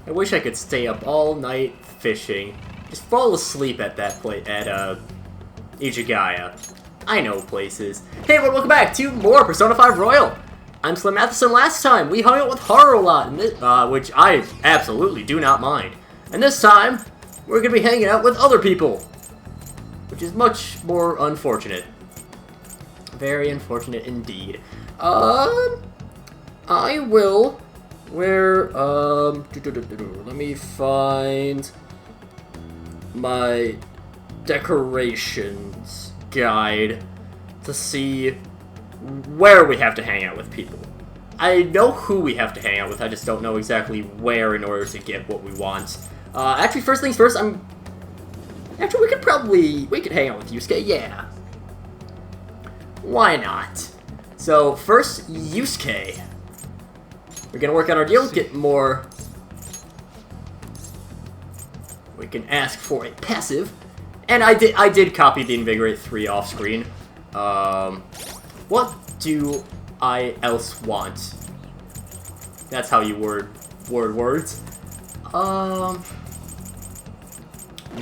I wish I could stay up all night fishing. Just fall asleep at that place at Ijigaya. I know places. Hey everyone, welcome back to more Persona 5 Royal. I'm SlayerMathis, and last time we hung out with Haru a lot, which I absolutely do not mind. And this time, we're gonna be hanging out with other people, which is much more unfortunate. Very unfortunate indeed. I will. Let me find my decorations guide to see where we have to hang out with people. I know who we have to hang out with, I just don't know exactly where in order to get what we want. Actually, first things first, actually, we could hang out with Yusuke, yeah. Why not? So, first, Yusuke. We're gonna work on our deal, get more... We can ask for a passive. And I did copy the Invigorate 3 off screen. What do I else want? That's how you word words.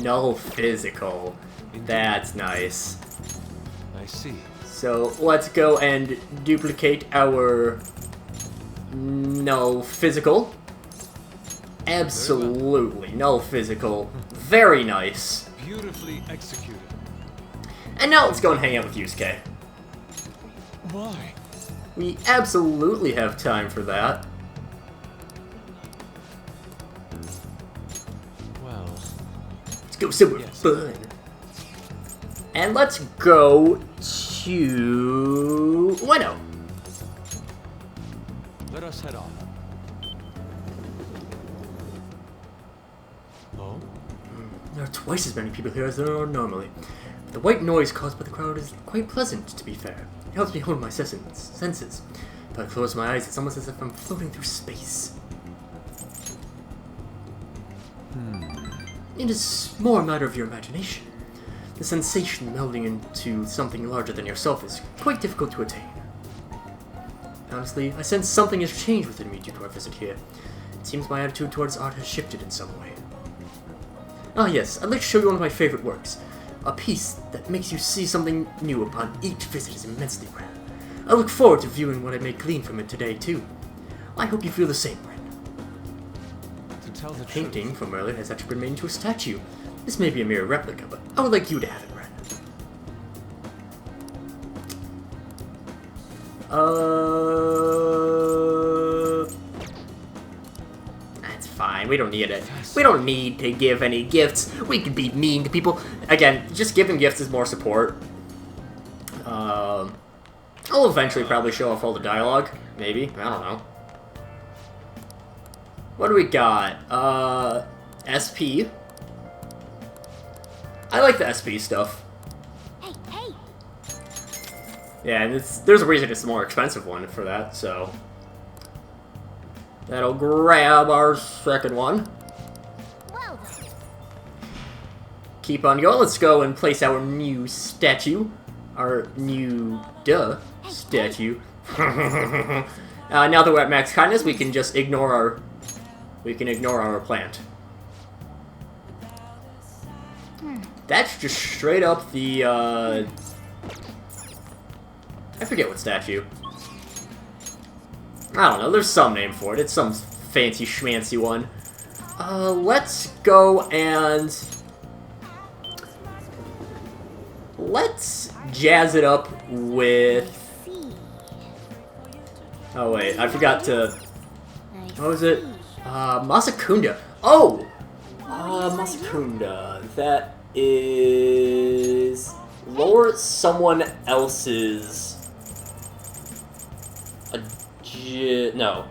Null physical. That's nice. I see. So let's go and duplicate our null physical. Absolutely, null physical. Very nice. Beautifully executed. And now let's go and hang out with Yusuke. Why? We absolutely have time for that. Well, Let's go somewhere fun. And let's go to Ueno. let us head on. Oh? There are twice as many people here as there are normally. The white noise caused by the crowd is quite pleasant, to be fair. It helps me hone my senses. If I close my eyes, it's almost as if I'm floating through space. It is more a matter of your imagination. The sensation melding into something larger than yourself is quite difficult to attain. Honestly, I sense something has changed within me due to our visit here. It seems my attitude towards art has shifted in some way. Ah yes, I'd like to show you one of my favorite works. A piece that makes you see something new upon each visit is immensely rare. I look forward to viewing what I may glean from it today, too. I hope you feel the same, Ren. To tell the Painting truth, from earlier has actually been made into a statue. This may be a mere replica, but I would like you to have it, Ren. That's fine. We don't need it. We don't need to give any gifts. We can be mean to people. Again, just giving gifts is more support. I'll eventually probably show off all the dialogue. Maybe. I don't know. What do we got? SP. I like the SP stuff. Hey, hey! Yeah, and there's a reason it's the more expensive one for that, so... That'll grab our second one. Well, Keep on going. Let's go and place our new statue. Our new, statue. Now that we're at max kindness, we can just ignore our... We can ignore our plant. That's just straight up the, I forget what statue. I don't know, there's some name for it. It's some fancy schmancy one. Let's go and... Let's jazz it up with... Oh wait, I forgot to... What was it? Masakunda. Oh! Masakunda. That is... Lower someone else's... No.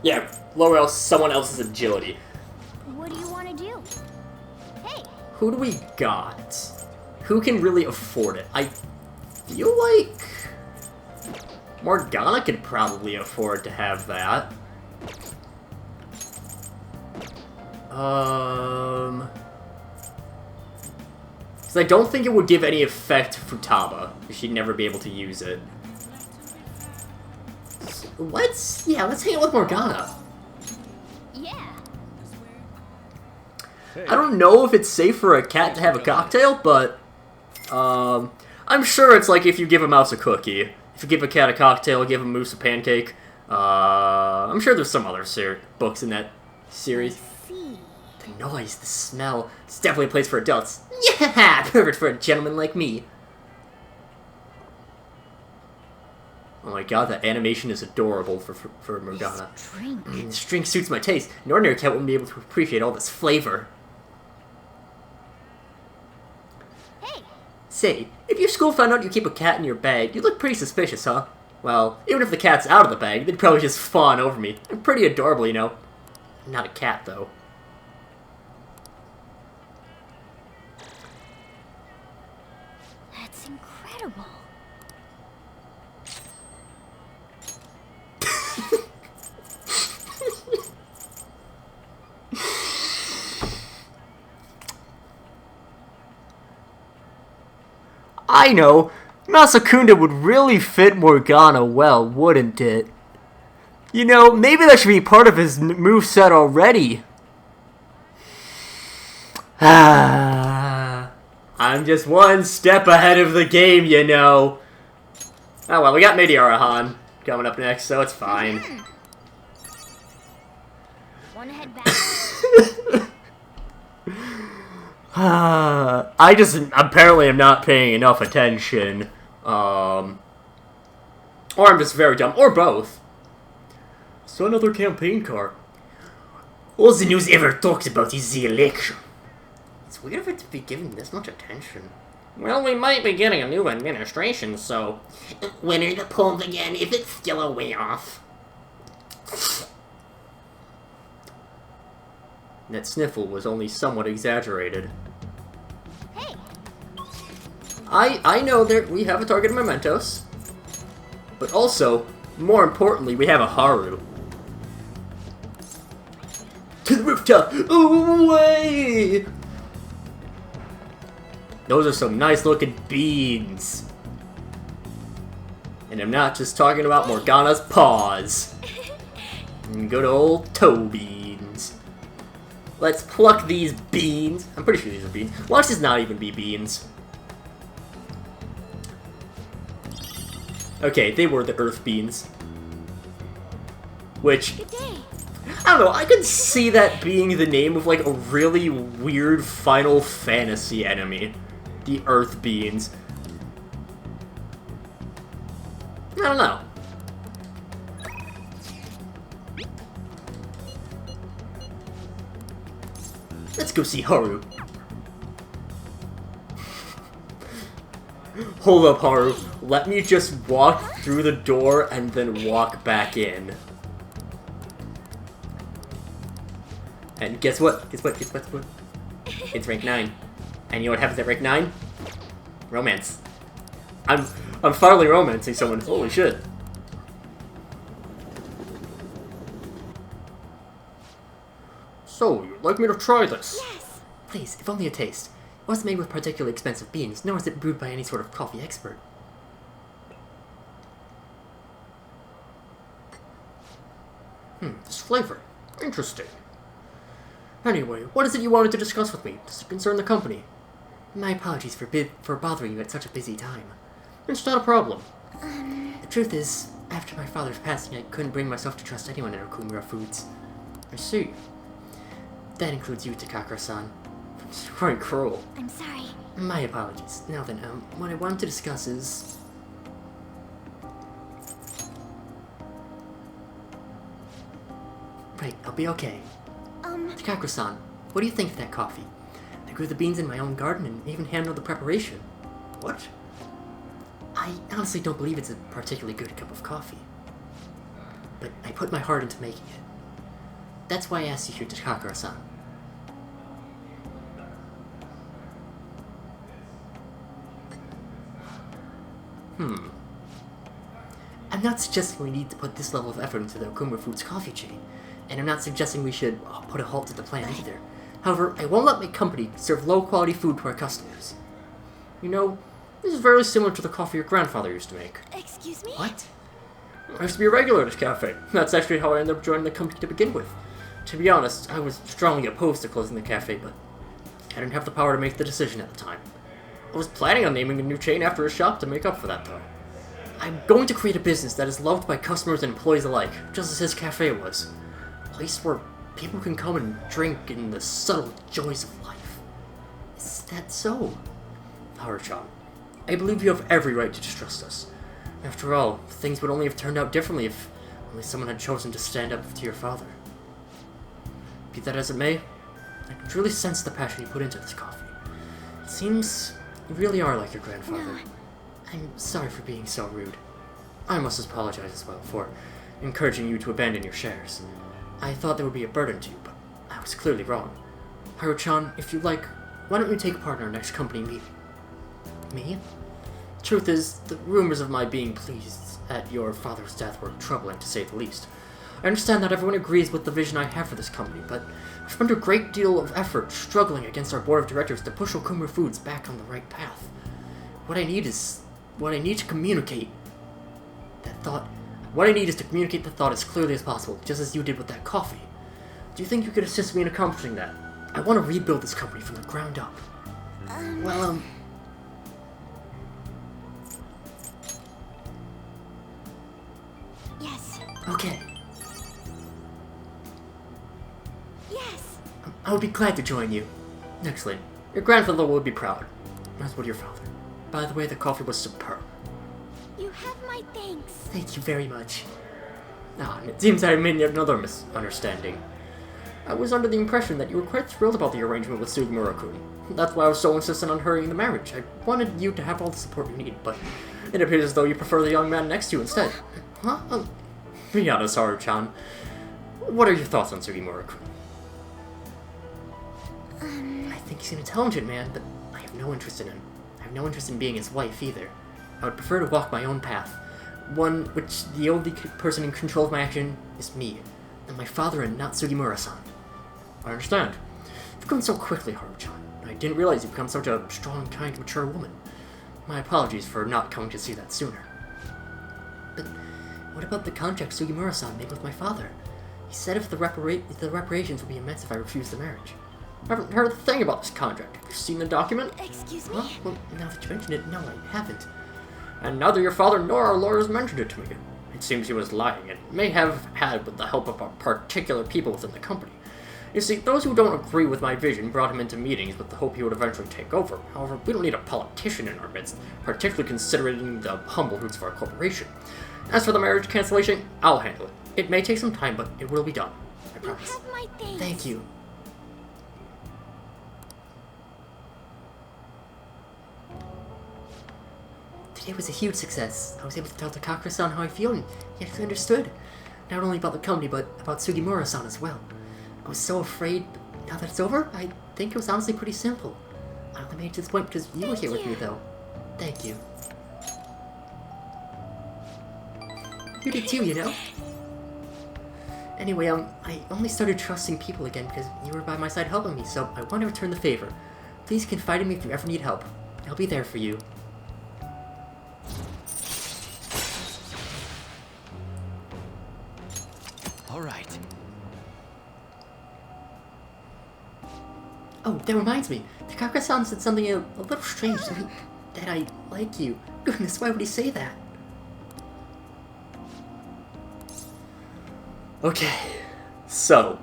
Yeah, lower someone else's agility. what do you want to do? Hey! Who do we got? Who can really afford it? I feel like... Morgana could probably afford to have that. Because I don't think it would give any effect to Futaba. She'd never be able to use it. So let's hang out with Morgana. I don't know if it's safe for a cat to have a cocktail, but I'm sure it's like if you give a mouse a cookie. If you give a cat a cocktail, give a moose a pancake. I'm sure there's some other books in that series. See. The noise, the smell. It's definitely a place for adults. Yeah, perfect for a gentleman like me. Oh my god, that animation is adorable for Morgana. Drink. This drink suits my taste. An ordinary cat wouldn't be able to appreciate all this flavor. Hey. Say, if your school found out you keep a cat in your bag, you'd look pretty suspicious, huh? Well, even if the cat's out of the bag, they'd probably just fawn over me. I'm pretty adorable, you know. I'm not a cat, though. That's incredible. I know! Masakunda would really fit Morgana well, wouldn't it? You know, maybe that should be part of his moveset already. I'm just one step ahead of the game, you know. Oh well, we got Meteora-han coming up next, so it's fine. Wanna head back? I just apparently am not paying enough attention. Or I'm just very dumb. Or both. So another campaign car. All the news ever talks about is the election. It's weird of it to be given this much attention. Well, we might be getting a new administration, so... When are the polls again, if it's still a way off? That sniffle was only somewhat exaggerated. Hey. I know that we have a target of mementos, but also, more importantly, we have a Haru. To the rooftop! Away! Those are some nice looking beans. And I'm not just talking about Morgana's paws. Good old toe beans. Let's pluck these beans. I'm pretty sure these are beans. Watch this not even be beans. Okay, they were the earth beans. Which, Good day. I don't know, I could see that being the name of like a really weird Final Fantasy enemy. The earth beans. I don't know. Let's go see Haru. Hold up, Haru. Let me just walk through the door and then walk back in. And guess what? Guess what? Guess what? It's rank 9. And you know what happens at rank 9? Romance. I'm finally romancing someone. Holy shit. So, you'd like me to try this? Yes. Please, if only a taste. It wasn't made with particularly expensive beans, nor is it brewed by any sort of coffee expert. This flavor. Interesting. Anyway, what is it you wanted to discuss with me? Does it concern the company? My apologies for bothering you at such a busy time. It's not a problem. The truth is, after my father's passing, I couldn't bring myself to trust anyone in Okumura Foods. I see. That includes you, Takakura-san. It's quite cruel. I'm sorry. My apologies. Now then, what I wanted to discuss is... Right, I'll be okay. Takakura-san, what do you think of that coffee? I grew the beans in my own garden and even handled the preparation. What? I honestly don't believe it's a particularly good cup of coffee. But I put my heart into making it. That's why I asked you here, Takakura-san. I'm not suggesting we need to put this level of effort into the Okumura Foods coffee chain, and I'm not suggesting we should put a halt to the plan either. However, I won't let my company serve low-quality food to our customers. You know, this is very similar to the coffee your grandfather used to make. Excuse me? What? I used to be a regular at this cafe. That's actually how I ended up joining the company to begin with. To be honest, I was strongly opposed to closing the cafe, but I didn't have the power to make the decision at the time. I was planning on naming a new chain after a shop to make up for that, though. I'm going to create a business that is loved by customers and employees alike, just as his cafe was. A place where people can come and drink in the subtle joys of life. Is that so? Haru-chan, I believe you have every right to distrust us. After all, things would only have turned out differently if only someone had chosen to stand up to your father. Be that as it may, I can truly sense the passion you put into this coffee. It seems you really are like your grandfather. No. I'm sorry for being so rude. I must apologize as well for encouraging you to abandon your shares. I thought there would be a burden to you, but I was clearly wrong. Haru-chan, if you like, why don't you take part in our next company meeting? Me? Truth is, the rumors of my being pleased at your father's death were troubling, to say the least. I understand that everyone agrees with the vision I have for this company, but I've spent a great deal of effort struggling against our board of directors to push Okumura Foods back on the right path. What I need to communicate that thought. What I need is to communicate the thought as clearly as possible, just as you did with that coffee. Do you think you could assist me in accomplishing that? I want to rebuild this company from the ground up. Yes. Okay. Yes. I would be glad to join you. Excellent. Your grandfather would be proud, as would your father. By the way, the coffee was superb. You have my thanks. Thank you very much. And it seems I made another misunderstanding. I was under the impression that you were quite thrilled about the arrangement with Sugimura-kun. That's why I was so insistent on hurrying the marriage. I wanted you to have all the support you need, but it appears as though you prefer the young man next to you instead. Huh? Be honest, Haru-chan. What are your thoughts on Sugimura-kun? I think he's an intelligent man, but I have no interest in him. I have no interest in being his wife, either. I would prefer to walk my own path. One which the only person in control of my action is me, and my father and not Sugimura-san. I understand. You've grown so quickly, Haru-chan. I didn't realize you've become such a strong, kind, mature woman. My apologies for not coming to see that sooner. But what about the contract Sugimura-san made with my father? He said if the reparations would be immense if I refused the marriage. I haven't heard a thing about this contract. Have you seen the document? Excuse me? Huh? Well, now that you mention it, no, I haven't. And neither your father nor our lawyers mentioned it to me. It seems he was lying, and may have had with the help of particular people within the company. You see, those who don't agree with my vision brought him into meetings with the hope he would eventually take over. However, we don't need a politician in our midst, particularly considering the humble roots of our corporation. As for the marriage cancellation, I'll handle it. It may take some time, but it will be done. I promise. You have my thanks. Thank you. Today was a huge success. I was able to tell Takakura-san how I feel, and he actually understood. Not only about the company, but about Sugimura-san as well. I was so afraid, but now that it's over, I think it was honestly pretty simple. I only made it to this point because you were here with me, though. Thank you. You did too, you know? Anyway, I only started trusting people again because you were by my side helping me, so I want to return the favor. Please confide in me if you ever need help. I'll be there for you. All right. Oh, that reminds me. Takakura-san said something a little strange to me. That I like you. Goodness, why would he say that? Okay, so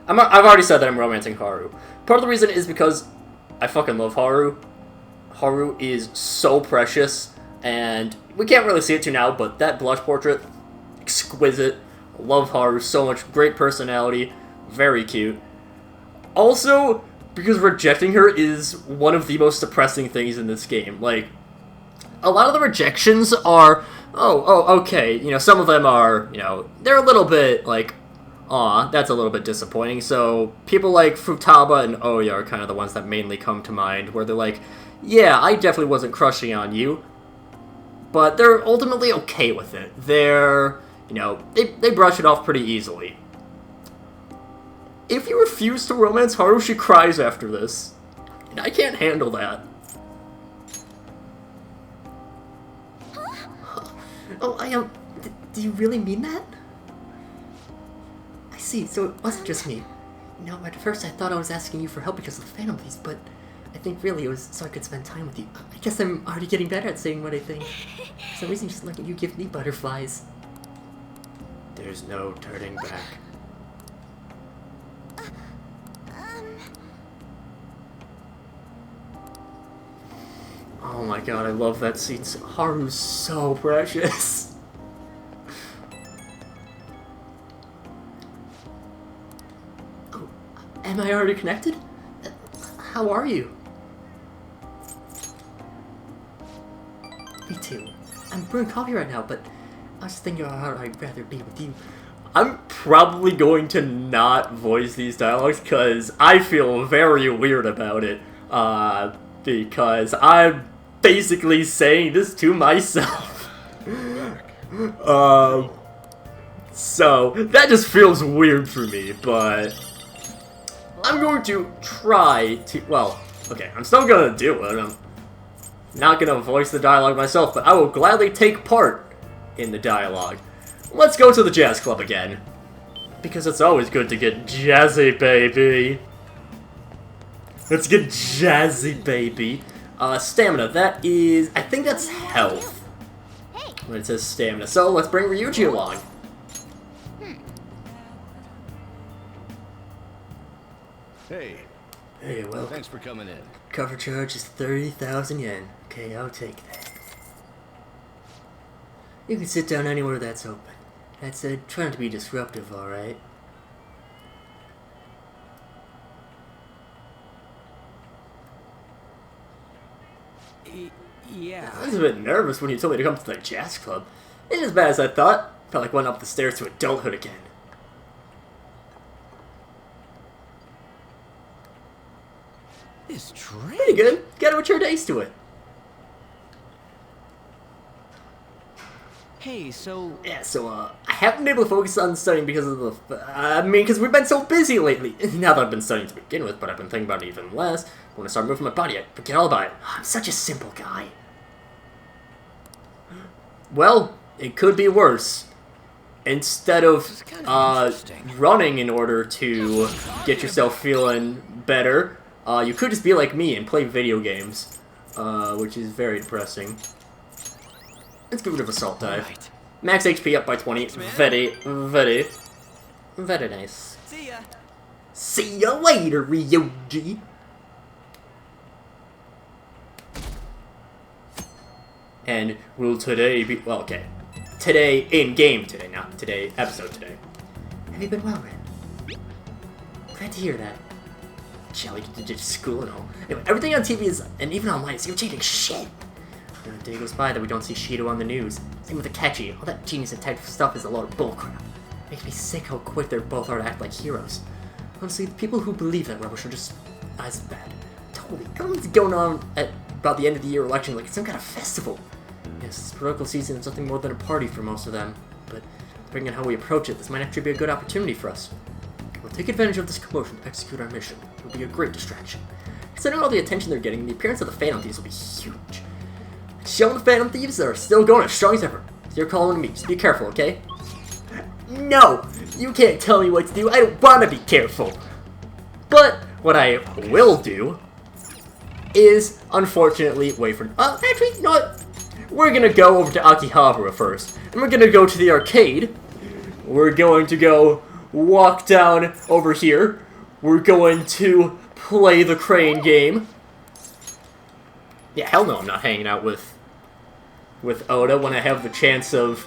I've already said that I'm romancing Haru. Part of the reason is because I fucking love Haru. Haru is so precious, and we can't really see it too now, but that blush portrait, exquisite. I love Haru so much. Great personality, very cute. Also, because rejecting her is one of the most depressing things in this game. Like, a lot of the rejections are, okay, you know, some of them are, you know, they're a little bit, like, aw, that's a little bit disappointing. So, people like Futaba and Oya are kind of the ones that mainly come to mind, where they're like, yeah, I definitely wasn't crushing on you, but they're ultimately okay with it. They're, you know, they brush it off pretty easily. If you refuse to romance Haru, she cries after this, and I can't handle that. Oh, do you really mean that? I see, so it wasn't just me. No, at first I thought I was asking you for help because of the Phantom Thieves, but I think really it was so I could spend time with you. I guess I'm already getting better at saying what I think. For some reason, just letting you give me butterflies. There's no turning back. Oh my god, I love that scene. Haru's so precious. Oh, am I already connected? How are you? Me too. I'm brewing coffee right now, but I was thinking about how I'd rather be with you. I'm probably going to not voice these dialogues because I feel very weird about it. Because I'm basically saying this to myself. So that just feels weird for me, but I'm going to try to, well, okay, I'm still gonna do it. I'm not gonna voice the dialogue myself, but I will gladly take part in the dialogue. Let's go to the jazz club again, because it's always good to get jazzy, baby. Let's get jazzy, baby. Stamina, that is, I think that's health. When it says stamina. So, let's bring Ryuji along. Hey. Hey, well, Thanks for coming in. cover charge is 30,000 yen. Okay, I'll take that. You can sit down anywhere that's open. That said, try not to be disruptive, alright? Yeah. I was a bit nervous when you told me to come to the jazz club. It ain't as bad as I thought. Felt like went up the stairs to adulthood again. This drink. Pretty good. Gotta mature taste to it. Hey, so Yeah, so, I haven't been able to focus on studying because of the, because we've been so busy lately. Not that I've been studying to begin with, but I've been thinking about it even less. When I start moving my body, I forget all about it. I'm such a simple guy. Well, it could be worse. Instead of, running in order to get yourself feeling better, you could just be like me and play video games, which is very depressing. Let's give it a assault dive. Right. Max HP up by 20. Very, very, very nice. See ya. See ya later, Ryuji. And will today be, well, okay. Today, in-game today, not today, episode today. Have you been well, Ren? Glad to hear that. Jelly to school and all. Anyway, everything on TV is, and even online, is irritating shit. A day goes by that we don't see Shido on the news. Same with Akechi. All that genius detective stuff is a lot of bullcrap. Makes me sick how quick they both are to act like heroes. Honestly, the people who believe that rubbish are just as bad. Totally. Everyone's going on at about the end of the year election like it's some kind of festival. Yes, this political season is nothing more than a party for most of them. But depending on how we approach it, this might actually be a good opportunity for us. We'll take advantage of this commotion to execute our mission. It will be a great distraction. Considering all the attention they're getting, the appearance of the Phantom Thieves will be huge. Show the Phantom Thieves that are still going as strong as ever. You're calling me. Just be careful, okay? No! You can't tell me what to do. I don't want to be careful. But what I will do is, unfortunately, wait for... actually, you know what? We're going to go over to Akihabara first. And we're going to go to the arcade. We're going to go walk down over here. We're going to play the crane game. Yeah, hell no, I'm not hanging out with Oda when I have the chance of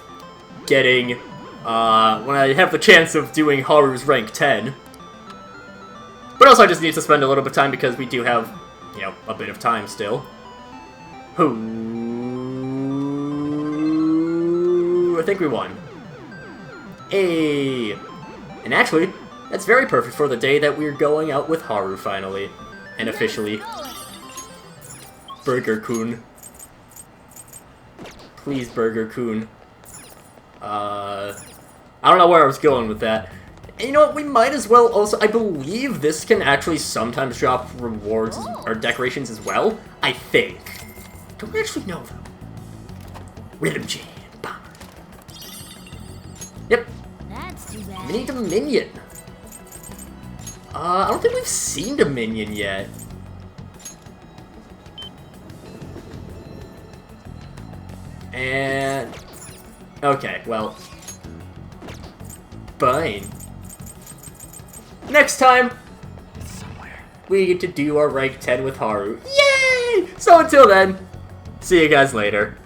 getting, when I have the chance of doing Haru's rank 10. But also I just need to spend a little bit of time because we do have, you know, a bit of time still. I think we won. Hey! And actually, that's very perfect for the day that we're going out with Haru finally. And officially. Burger-kun. Please, Burger-kun. I don't know where I was going with that. And you know what, we might as well also, I believe this can actually sometimes drop rewards or decorations as well. I think. Don't actually know though. Rhythm Jam. Bomber. Yep. That's too bad. Mini Dominion. I don't think we've seen Dominion yet. And... okay, well... fine. Next time, we get to do our rank 10 with Haru. Yay! So until then, see you guys later.